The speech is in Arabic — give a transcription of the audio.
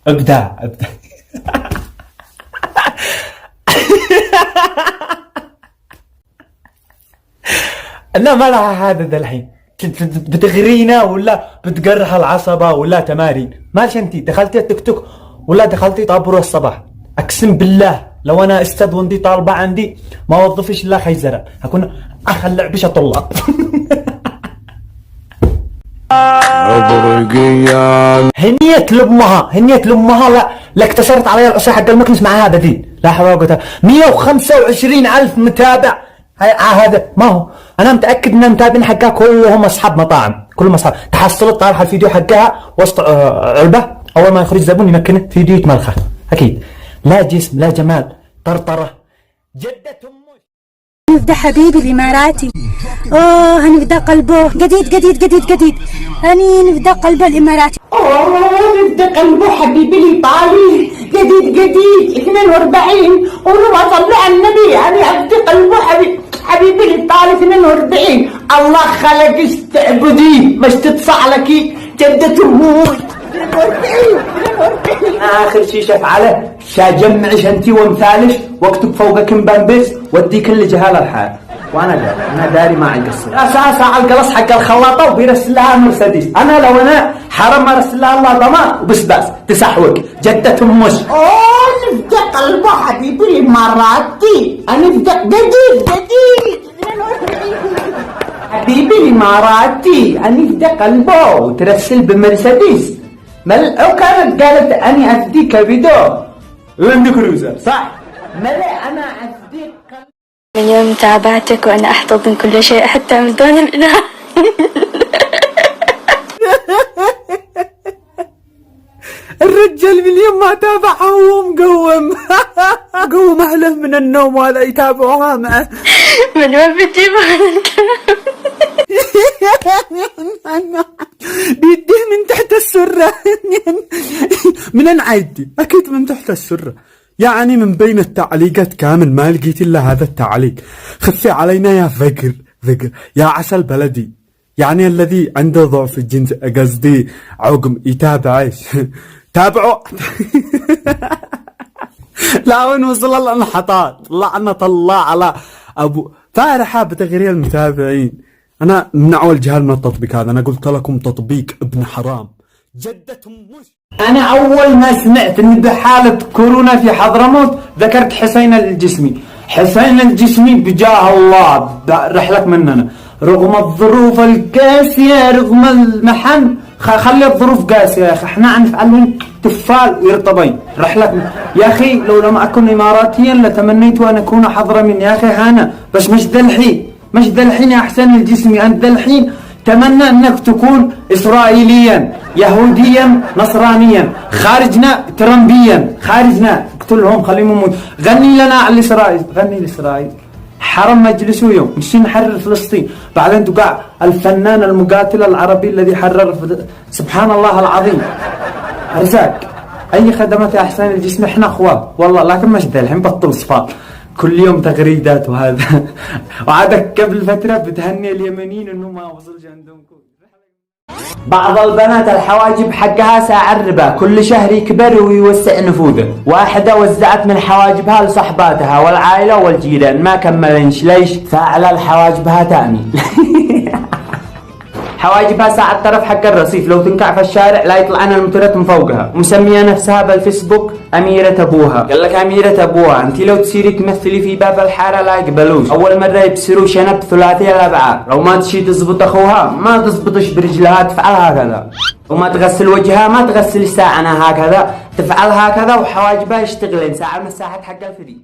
ابداع ابداع. لا ما لها هذا الحين، بتغرينا ولا بتقرح العصبة ولا تمارين؟ ماشي انت دخلتي التيك توك ولا دخلتي طابور الصباح؟ اقسم بالله لو انا استاذ وندي طالبة عندي ما وظفش الا خيزرة، هكون اخلع بش طلاب. هنية لامها لا اكتسرت علي العصي حق المكنس مع هذا دين، لا حول ولا قوة. 125,000 متابع هذا، ما هو انا متاكد ان المتابعين حقها كلهم اصحاب مطاعم، كلهم اصحاب. تحصلت طالعه الفيديو حقها وسط علبه، اول ما يخرج زبون يمكنه فيديو يتملخه اكيد. لا جسم لا جمال، طرطره. جده امك نفدى حبيبي الاماراتي، هنفدى قلبه جديد هني نفدى قلبه الاماراتي. نفدى قلبه حبيبي الايطالي جديد 42. قولوا ما صلوا على النبي، يعني افدي قلبه حبيبي الايطالي 42. الله خلقش تعبدي مش تتصع لكي جدة اموي. 42 اخر شي شفعله شاجمعش انتي وامثالش واكتب فوقك مبنبس واديك اللي جهال الحال. وانا داري ما اقصر اساسا على القلص حق الخلاطه وبيرسل لها مرسيدس. انا لو انا حرام ارسل لها الله ضمان وبسباس تسحوق جدة امش. نفدى قلبه حبيبي الاماراتي، انا نفدى جديد حبيبي الاماراتي، انا نفدى قلبه وترسل بمرسيدس. او كانت قالت اني افديك فيديو لاند كروزر صح؟ ملا انا افديك من يوم متابعتك وانا احتضن كل شيء حتى من دون الاناء. الرجال من يوم ما تابعها هو مقوم اهله من النوم ولا يتابعوها معه. من وين بتجيبها انت؟ بيديه من تحت السرة. من عيدي اكيد من تحت السرة، يعني من بين التعليقات كامل ما لقيت الا هذا التعليق: خفي علينا يا فقر يا عسل بلدي. يعني الذي عنده ضعف الجنس قصدي عقم يتابع ايش؟ تابعوا. لا وين وصل الانحطاط، لعنة الله على ابو فارحة بتغرير المتابعين. انا من اول جهل من التطبيق هذا، انا قلت لكم تطبيق ابن حرام. جدة مش انا اول ما سمعت ان بحالة كورونا في حضرموت ذكرت حسين الجسمي بجاه الله رحلك مننا رغم الظروف القاسية، رغم المحن خلي الظروف قاسية يا اخي، احنا عنفعلهم تفال ويرطبين رحلك يا اخي. لو لم اكن اماراتيا لتمنيت ان اكون حضرمين يا اخي هانا، بس مش ذا الحين يا حسين الجسمي. انت ذا الحين تمنى انك تكون اسرائيليا يهوديا نصرانيا، خارجنا ترمبيا، خارجنا اقتلهم خليهم يموت. غني لنا على الاسرائيل، غني لاسرائيل حرم مجلسه يوم مش نحرر فلسطين. بعدين تقع الفنان المقاتل العربي الذي حرر سبحان الله العظيم. ارزاق اي خدمات يا حسين الجسمي، احنا اخوات والله، لكن مش ذا الحين بطل صفات كل يوم تغريدات وهذا. وعادك قبل فترة بتهني اليمنيين انه ما وصلش عندهم كود. بعض البنات الحواجب حقها ساعة الربا، كل شهر يكبر ويوسع نفوذه. واحدة وزعت من حواجبها لصحباتها والعائلة والجيران، ما كملنش ليش؟ فعلى الحواجبها تأمين. حواجبها ساعة الطرف حق الرصيف، لو تنكع في الشارع لا يطلع عنها المترت من فوقها. مسمية نفسها بالفيسبوك أميرة أبوها. قال لك أميرة أبوها، أنت لو تسيري تمثلي في باب الحارة لا يقبلوش. أول مرة يبصروا شنب ثلاثي الأبعاد، لو ما تشي تزبط أخوها ما تزبطش برجلها، تفعل هكذا. وما تغسل وجهها ما تغسل ساعة هكذا، تفعل هكذا وحواجبها يشتغلين ساعة المساحة حق الفري.